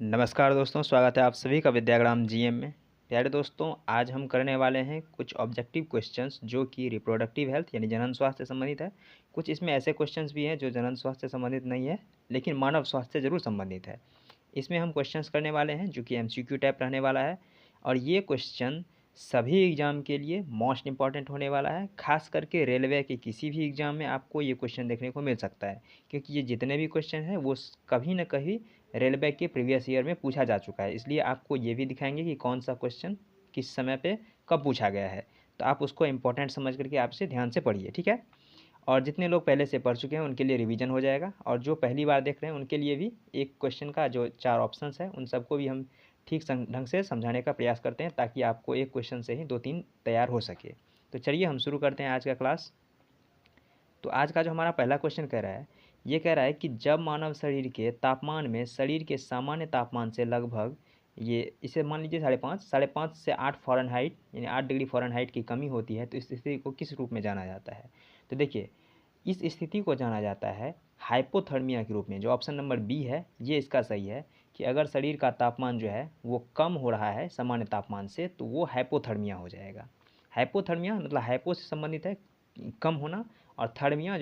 नमस्कार दोस्तों, स्वागत है आप सभी का विद्याग्राम जीएम में। प्यारे दोस्तों, आज हम करने वाले हैं कुछ ऑब्जेक्टिव क्वेश्चंस जो कि रिप्रोडक्टिव हेल्थ यानी जनन स्वास्थ्य से संबंधित है। कुछ इसमें ऐसे क्वेश्चंस भी हैं जो जनन स्वास्थ्य से संबंधित नहीं है, लेकिन मानव स्वास्थ्य से ज़रूर संबंधित है। इसमें हम क्वेश्चंस करने वाले हैं जो कि एमसीक्यू टाइप रहने वाला है, और ये क्वेश्चन सभी एग्ज़ाम के लिए मोस्ट इंपॉर्टेंट होने वाला है। खास करके रेलवे के किसी भी एग्ज़ाम में आपको ये क्वेश्चन देखने को मिल सकता है, क्योंकि ये जितने भी क्वेश्चन हैं वो कभी न कभी रेलवे के प्रीवियस ईयर में पूछा जा चुका है। इसलिए आपको ये भी दिखाएंगे कि कौन सा क्वेश्चन किस समय पे कब पूछा गया है, तो आप उसको इम्पोर्टेंट समझ करके आपसे ध्यान से पढ़िए, ठीक है। और जितने लोग पहले से पढ़ चुके हैं उनके लिए रिवीजन हो जाएगा, और जो पहली बार देख रहे हैं उनके लिए भी एक क्वेश्चन का जो 4 ऑप्शंस हैं उन सबको भी हम ठीक ढंग से समझाने का प्रयास करते हैं, ताकि आपको एक क्वेश्चन से ही 2-3 तैयार हो सके। तो चलिए हम शुरू करते हैं आज का क्लास। तो आज का जो हमारा पहला क्वेश्चन कह रहा है, ये कह रहा है कि जब मानव शरीर के तापमान में शरीर के सामान्य तापमान से लगभग, ये इसे मान लीजिए 5.5 से 8 फ़ारेनहाइट यानी 8 डिग्री फ़ारेनहाइट की कमी होती है, तो इस स्थिति को किस रूप में जाना जाता है। तो देखिए, इस स्थिति को जाना जाता है हाइपोथर्मिया के रूप में। जो ऑप्शन नंबर बी है ये इसका सही है, कि अगर शरीर का तापमान जो है वो कम हो रहा है सामान्य तापमान से, तो वो हाइपोथर्मिया हो जाएगा। हाइपोथर्मिया मतलब हाइपो से संबंधित है कम होना, और थर्मिया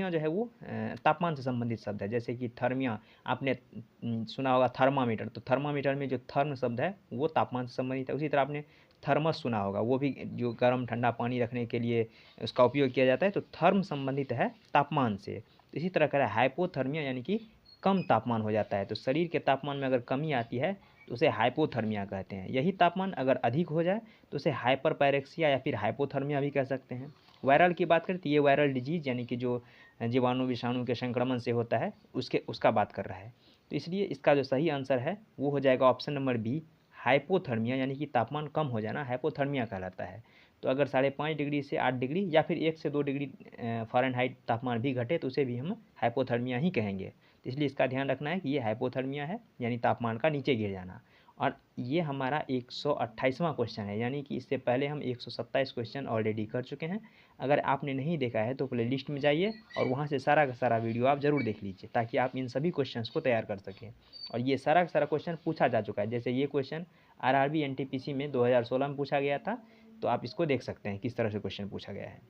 जो है वो तापमान से संबंधित शब्द है। जैसे कि थर्मिया आपने सुना होगा थर्मामीटर, तो थर्मामीटर में जो थर्म शब्द है वो तापमान से संबंधित है। उसी तरह आपने थर्मस सुना होगा, वो भी जो गर्म ठंडा पानी रखने के लिए उसका उपयोग किया जाता है, तो थर्म संबंधित है तापमान से। तो इसी तरह कह हाइपोथर्मिया यानी कि कम तापमान हो जाता है। तो शरीर के तापमान में अगर कमी आती है तो उसे हाइपोथर्मिया कहते हैं। यही तापमान अगर अधिक हो जाए तो उसे हाइपर पायरेक्सिया या फिर हाइपोथर्मिया भी कह सकते हैं। वायरल की बात करें तो ये वायरल डिजीज़ यानी कि जो जीवाणु विषाणु के संक्रमण से होता है उसका बात कर रहा है। तो इसलिए इसका जो सही आंसर है वो हो जाएगा ऑप्शन नंबर बी, हाइपोथर्मिया, यानी कि तापमान कम हो जाना हाइपोथर्मिया कहलाता है। तो अगर 5.5 डिग्री से 8 डिग्री या फिर 1 से 2 डिग्री फ़ारेनहाइट तापमान भी घटे तो उसे भी हम हाइपोथर्मिया ही कहेंगे। तो इसलिए इसका ध्यान रखना है कि ये हाइपोथर्मिया है, यानी तापमान का नीचे गिर जाना। और ये हमारा 128वां क्वेश्चन है, यानी कि इससे पहले हम 127 क्वेश्चन ऑलरेडी कर चुके हैं। अगर आपने नहीं देखा है तो प्लेलिस्ट में जाइए और वहाँ से सारा का सारा वीडियो आप ज़रूर देख लीजिए, ताकि आप इन सभी क्वेश्चंस को तैयार कर सकें। और ये सारा का सारा क्वेश्चन पूछा जा चुका है। जैसे ये क्वेश्चन आरआरबी एनटीपीसी में 2016 में पूछा गया था, तो आप इसको देख सकते हैं किस तरह से क्वेश्चन पूछा गया है।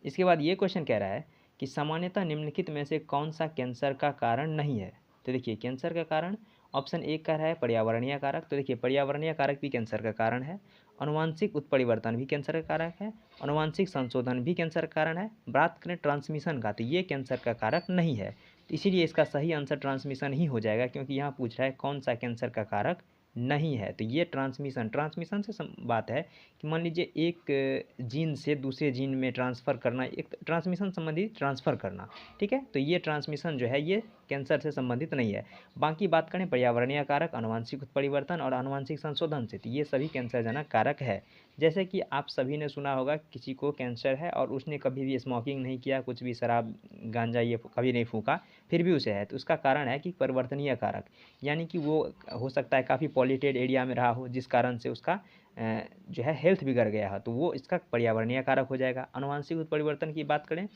इसके बाद ये क्वेश्चन कह रहा है कि सामान्यतः निम्नलिखित में से कौन सा कैंसर का कारण नहीं है। तो देखिए, कैंसर का कारण ऑप्शन एक कह रहा है पर्यावरणीय कारक। तो देखिए, पर्यावरणीय कारक भी कैंसर का कारण है, अनुवांशिक उत्परिवर्तन भी कैंसर का कारक है, अनुवांशिक संशोधन भी कैंसर का कारण है। बात करें ट्रांसमिशन का, तो ये कैंसर का कारक नहीं है। तो इसीलिए इसका सही आंसर ट्रांसमिशन ही हो जाएगा, क्योंकि यहाँ पूछ रहा है कौन सा कैंसर का कारक नहीं है। तो ये ट्रांसमिशन से बात है कि मान लीजिए एक जीन से दूसरे जीन में ट्रांसफ़र करना, एक ट्रांसमिशन संबंधी ट्रांसफ़र करना, ठीक है। तो ये ट्रांसमिशन जो है ये कैंसर से संबंधित नहीं है। बाकी बात करें पर्यावरणीय कारक, अनुवांशिक उत्परिवर्तन और अनुवांशिक संशोधन से, तो ये सभी कैंसरजनक कारक है। जैसे कि आप सभी ने सुना होगा किसी को कैंसर है और उसने कभी भी स्मोकिंग नहीं किया, कुछ भी शराब गांजा ये कभी नहीं फूका, फिर भी उसे है, तो उसका कारण है कि परिवर्तनीय कारक, यानी कि वो हो सकता है काफ़ी पॉल्यूटेड एरिया में रहा हो, जिस कारण से उसका जो है हेल्थ बिगड़ गया है, तो वो इसका पर्यावरणीय कारक हो जाएगा। अनुवांशिक उत्परिवर्तन की बात करें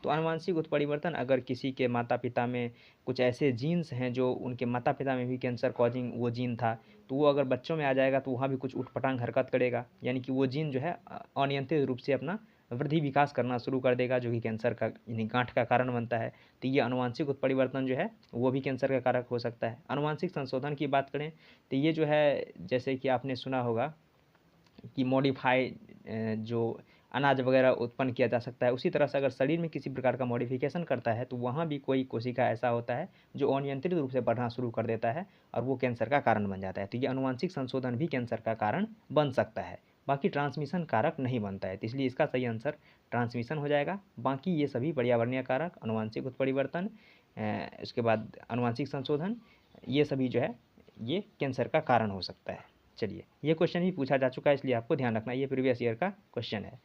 तो अनुवांशिक उत्परिवर्तन अगर किसी के माता पिता में कुछ ऐसे जीन्स हैं जो उनके माता पिता में भी कैंसर कॉजिंग वो जीन था, तो वो अगर बच्चों में आ जाएगा तो वहाँ भी कुछ उटपटांग हरकत करेगा, यानी कि वो जीन जो है अनियंत्रित रूप से अपना वृद्धि विकास करना शुरू कर देगा, जो कि कैंसर का यानी गांठ का कारण बनता है। तो ये अनुवांशिक उत्परिवर्तन जो है वो भी कैंसर का कारक हो सकता है। अनुवांशिक संशोधन की बात करें तो ये जो है, जैसे कि आपने सुना होगा कि मॉडिफाई जो अनाज वगैरह उत्पन्न किया जा सकता है, उसी तरह से अगर शरीर में किसी प्रकार का मॉडिफिकेशन करता है तो वहाँ भी कोई कोशिका ऐसा होता है जो अनियंत्रित रूप से बढ़ना शुरू कर देता है और वो कैंसर का कारण बन जाता है। तो ये अनुवांशिक संशोधन भी कैंसर का कारण बन सकता है, बाकी ट्रांसमिशन कारक नहीं बनता है। तो इसलिए इसका सही आंसर ट्रांसमिशन हो जाएगा। बाकी ये सभी पर्यावरणीय कारक, अनुवांशिक उत्परिवर्तन, उसके बाद अनुवांशिक संशोधन, ये सभी जो है ये कैंसर का कारण हो सकता है। चलिए, ये क्वेश्चन भी पूछा जा चुका है, इसलिए आपको ध्यान रखना, ये प्रीवियस ईयर का क्वेश्चन है।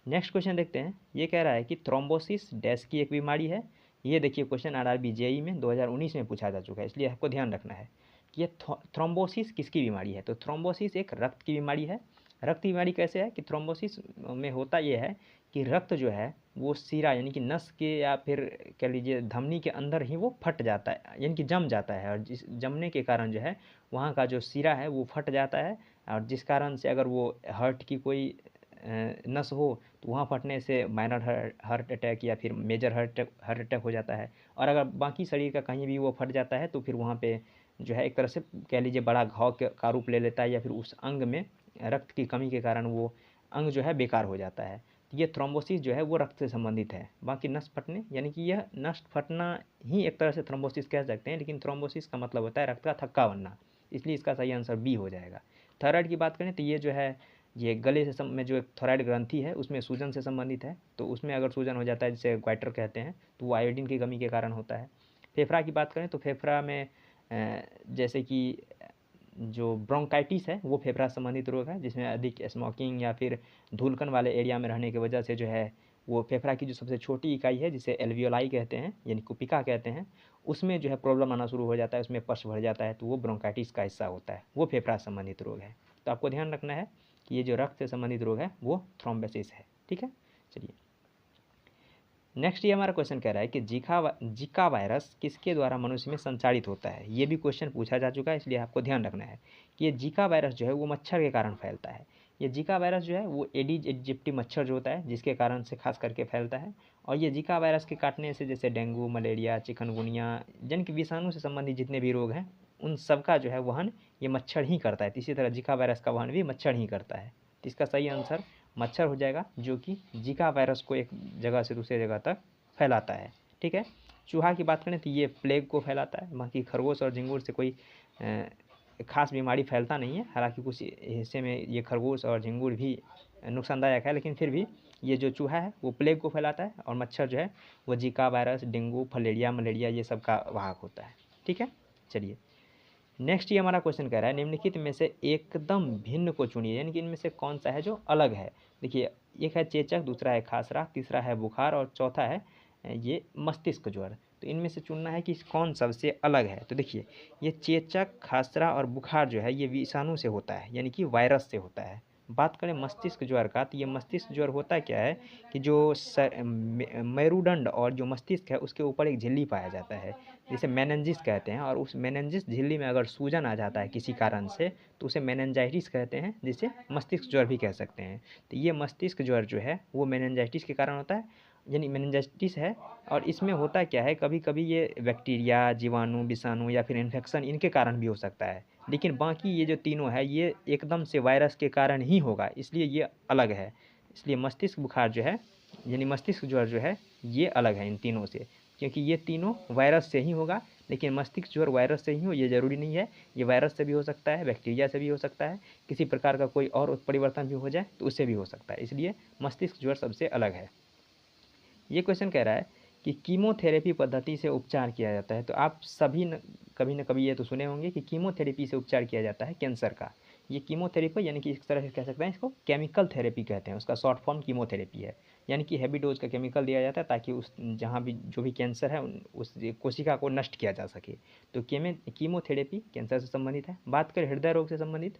नेक्स्ट क्वेश्चन देखते हैं। ये कह रहा है कि थ्रोम्बोसिस डैश की एक बीमारी है। ये देखिए, क्वेश्चन आरआरबी जेई में 2019 में पूछा जा चुका है, इसलिए आपको ध्यान रखना है कि ये थ्रोम्बोसिस किसकी बीमारी है। तो थ्रोम्बोसिस एक रक्त की बीमारी है। रक्त की बीमारी कैसे है कि थ्रोम्बोसिस में होता ये है कि रक्त जो है वो सीरा यानी कि नस के या फिर कह लीजिए धमनी के अंदर ही वो फट जाता है, यानी कि जम जाता है, और जिस जमने के कारण जो है वहाँ का जो सीरा है वो फट जाता है, और जिस कारण से अगर वो हार्ट की कोई नस हो तो वहाँ फटने से माइनर हार्ट अटैक या फिर मेजर हार्ट अटैक हो जाता है। और अगर बाकी शरीर का कहीं भी वो फट जाता है तो फिर वहाँ पे जो है एक तरह से कह लीजिए बड़ा घाव का रूप ले लेता है, या फिर उस अंग में रक्त की कमी के कारण वो अंग जो है बेकार हो जाता है। तो ये थ्रोम्बोसिस जो है वो रक्त से संबंधित है। बाकी नस फटने यानी कि यह नस फटना ही एक तरह से थ्रोम्बोसिस कह सकते हैं, लेकिन थ्रोम्बोसिस का मतलब होता है रक्त का थक्का बनना, इसलिए इसका सही आंसर बी हो जाएगा। थायराइड की बात करें तो ये जो है ये गले से में जो एक थायराइड ग्रंथि है उसमें सूजन से संबंधित है, तो उसमें अगर सूजन हो जाता है जिसे ग्वाइटर कहते हैं तो वो आयोडीन की कमी के कारण होता है। फेफड़ा की बात करें तो फेफड़ा में जैसे कि जो ब्रोंकाइटिस है वो फेफड़ा संबंधित रोग है, जिसमें अधिक स्मोकिंग या फिर धूलकण वाले एरिया में रहने की वजह से जो है वो फेफड़ा की जो सबसे छोटी इकाई है जिसे एल्वियोलाई कहते हैं यानी कुपिका कहते हैं, उसमें जो है प्रॉब्लम आना शुरू हो जाता है, उसमें पस भर जाता है, तो वो ब्रोंकाइटिस का हिस्सा होता है, वो फेफड़ा संबंधित रोग है। तो आपको ध्यान रखना है कि ये जो रक्त से संबंधित रोग है वो थ्रोम्बोसिस है। ठीक है, चलिए नेक्स्ट ये हमारा क्वेश्चन कह रहा है कि जीका वायरस किसके द्वारा मनुष्य में संचारित होता है। ये भी क्वेश्चन पूछा जा चुका है, इसलिए आपको ध्यान रखना है कि ये जीका वायरस जो है वो मच्छर के कारण फैलता है। ये जीका वायरस जो है वो एडिज एजिप्टी मच्छर जो होता है जिसके कारण से खास करके फैलता है, और ये जीका वायरस के काटने से जैसे डेंगू, मलेरिया, चिकनगुनिया, जन की विषाणु से संबंधित जितने भी रोग हैं उन सब का जो है वहन ये मच्छर ही करता है। तो इसी तरह जीका वायरस का वहन भी मच्छर ही करता है। तो इसका सही आंसर मच्छर हो जाएगा, जो कि जीका वायरस को एक जगह से दूसरी जगह तक फैलाता है। ठीक है, चूहा की बात करें तो ये प्लेग को फैलाता है, बाकी खरगोश और झिंगुर से कोई खास बीमारी फैलता नहीं है। हालांकि कुछ हिस्से में ये खरगोश और झिंगुर भी नुकसानदायक है, लेकिन फिर भी ये जो चूहा है वो प्लेग को फैलाता है, और मच्छर जो है वो Zika virus, dengue, filaria, malaria ये सब का वाहक होता है। ठीक है, चलिए नेक्स्ट ये हमारा क्वेश्चन कह रहा है निम्नलिखित में से एकदम भिन्न को चुनिए, यानी कि इनमें से कौन सा है जो अलग है। देखिए एक है चेचक, दूसरा है खासरा, तीसरा है बुखार और चौथा है ये मस्तिष्क ज्वर। तो इनमें से चुनना है कि कौन सबसे अलग है। तो देखिए ये चेचक, खासरा और बुखार जो है ये विषाणु से होता है, यानी कि वायरस से होता है। बात करें मस्तिष्क ज्वर का तो ये मस्तिष्क ज्वर होता क्या है कि जो मेरुदंड और जो मस्तिष्क है उसके ऊपर एक झिल्ली पाया जाता है जिसे मेनिंजिस कहते हैं, और उस मेनिंजिस झिल्ली में अगर सूजन आ जाता है किसी कारण से तो उसे मेनिंजाइटिस कहते हैं, जिसे मस्तिष्क ज्वर भी कह सकते हैं। तो ये मस्तिष्क ज्वर जो है वो मेनिंजाइटिस के कारण होता है, यानी मेनिंजाइटिस है। और इसमें होता क्या है, कभी कभी ये बैक्टीरिया, जीवाणु, विषाणु या फिर इन्फेक्शन इनके कारण भी हो सकता है, लेकिन बाकी ये जो तीनों है ये एकदम से वायरस के कारण ही होगा, इसलिए ये अलग है। इसलिए मस्तिष्क बुखार जो है यानी मस्तिष्क ज्वर जो है ये अलग है इन तीनों से, क्योंकि ये तीनों वायरस से ही होगा। लेकिन मस्तिष्क ज्वर वायरस से ही हो ये ज़रूरी नहीं है, ये वायरस से भी हो सकता है, बैक्टीरिया से भी हो सकता है, किसी प्रकार का कोई और उत्परिवर्तन भी हो जाए तो उससे भी हो सकता है, इसलिए मस्तिष्क ज्वर सबसे अलग है। ये क्वेश्चन कह रहा है कि कीमोथेरेपी पद्धति से उपचार किया जाता है। तो आप सभी कभी न कभी ये तो सुने होंगे कि कीमोथेरेपी से उपचार किया जाता है कैंसर का। ये कीमोथेरेपी यानी कि इस तरह से कह सकते हैं इसको केमिकल थेरेपी कहते हैं, उसका शॉर्ट फॉर्म कीमोथेरेपी है। यानी कि हैवी डोज का केमिकल दिया जाता है ताकि उस जहाँ भी जो भी कैंसर है उस कोशिका को नष्ट किया जा सके। तो कीमोथेरेपी कैंसर से संबंधित है। बात करें हृदय रोग से संबंधित,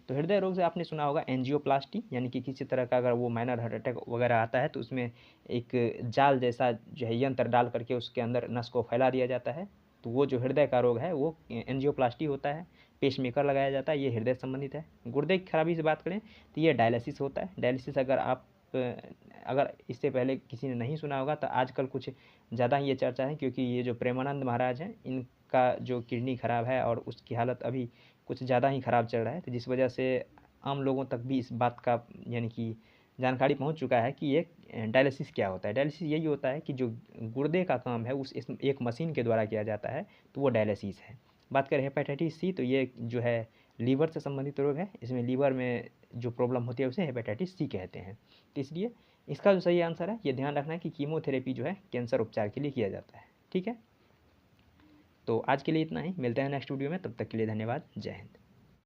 तो हृदय रोग से आपने सुना होगा एंजियोप्लास्टी, यानी कि किसी तरह का अगर वो माइनर हार्ट अटैक वगैरह आता है तो उसमें एक जाल जैसा जो है यंत्र डाल करके उसके अंदर नस को फैला दिया जाता है, तो वो जो हृदय का रोग है वो एंजियोप्लास्टी होता है। पेसमेकर लगाया जाता है, ये हृदय संबंधित है। गुर्दे की खराबी से बात करें तो ये डायलिसिस होता है। डायलिसिस अगर इससे पहले किसी ने नहीं सुना होगा तो आजकल कुछ ज़्यादा ही ये चर्चा है, क्योंकि ये जो प्रेमानंद महाराज हैं इनका जो किडनी खराब है और उसकी हालत अभी कुछ ज़्यादा ही ख़राब चल रहा है, तो जिस वजह से आम लोगों तक भी इस बात का यानी कि जानकारी पहुंच चुका है कि ये डायलिसिस क्या होता है। डायलिसिस यही होता है कि जो गुर्दे का काम है उस एक मशीन के द्वारा किया जाता है, तो वो डायलिसिस है। बात करें हेपेटाइटिस सी, तो ये जो है लीवर से संबंधित रोग है, इसमें लीवर में जो प्रॉब्लम होती है उसे हेपेटाइटिस सी कहते हैं। तो इसलिए इसका जो सही आंसर है ये ध्यान रखना है कि कीमोथेरेपी जो है कैंसर उपचार के लिए किया जाता है। ठीक है, तो आज के लिए इतना ही, मिलते हैं नेक्स्ट वीडियो में, तब तक के लिए धन्यवाद, जय हिंद।